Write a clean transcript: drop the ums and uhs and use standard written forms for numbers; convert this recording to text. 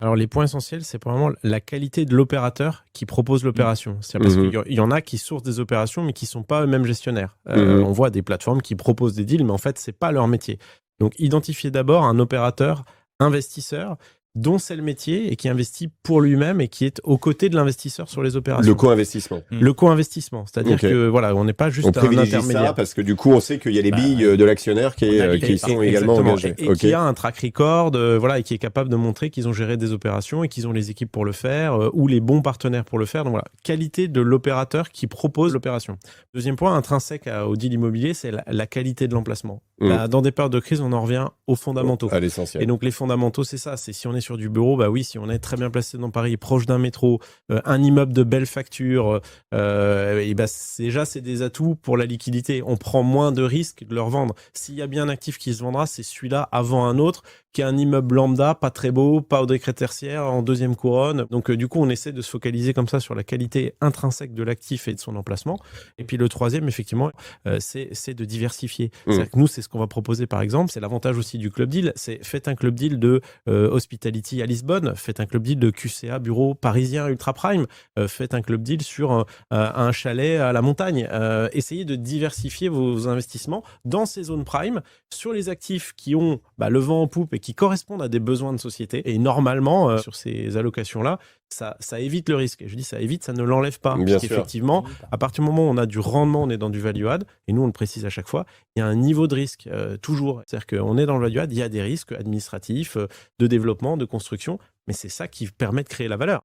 Alors, les points essentiels, c'est probablement la qualité de l'opérateur qui propose l'opération. C'est parce qu'il y en a qui sourcent des opérations, mais qui ne sont pas eux-mêmes gestionnaires. On voit des plateformes qui proposent des deals, mais en fait, ce n'est pas leur métier. Donc, identifiez d'abord un opérateur investisseur dont c'est le métier et qui investit pour lui-même et qui est aux côtés de l'investisseur sur les opérations. Le co-investissement. Le co-investissement, c'est-à-dire que voilà, on n'est pas juste on un privilégie intermédiaire. Ça parce que du coup, on sait qu'il y a les billes de l'actionnaire qui sont également engagées. Et qui a un track record, voilà, et qui est capable de montrer qu'ils ont géré des opérations et qu'ils ont les équipes pour le faire ou les bons partenaires pour le faire. Donc voilà, qualité de l'opérateur qui propose l'opération. Deuxième point, intrinsèque au deal immobilier, c'est la qualité de l'emplacement. Dans des périodes de crise, on en revient aux fondamentaux. À l'essentiel. Et donc les fondamentaux, c'est ça. C'est si on est sur du bureau, bah oui, si on est très bien placé dans Paris, proche d'un métro, un immeuble de belle facture, et bah déjà c'est des atouts pour la liquidité. On prend moins de risques de le revendre. S'il y a bien un actif qui se vendra, c'est celui-là avant un autre, qui est un immeuble lambda, pas très beau, pas au décret tertiaire, en deuxième couronne. Donc du coup, on essaie de se focaliser comme ça sur la qualité intrinsèque de l'actif et de son emplacement. Et puis le troisième, effectivement, c'est de diversifier. C'est-à-dire que nous, c'est ce qu'on va proposer par exemple. C'est l'avantage aussi du club deal. C'est faites un club deal de Hospitality à Lisbonne, faites un club deal de QCA bureau parisien ultra prime, faites un club deal sur un chalet à la montagne. Essayez de diversifier vos investissements dans ces zones prime sur les actifs qui ont le vent en poupe et qui correspondent à des besoins de société. Et normalement, sur ces allocations-là, ça évite le risque. Et je dis ça évite, ça ne l'enlève pas. Bien parce sûr. qu'effectivement, à partir du moment où on a du rendement, on est dans du value add, et nous on le précise à chaque fois, il y a un niveau de risque toujours. C'est-à-dire qu'on est dans le value add, il y a des risques administratifs, de développement, de construction, mais c'est ça qui permet de créer la valeur.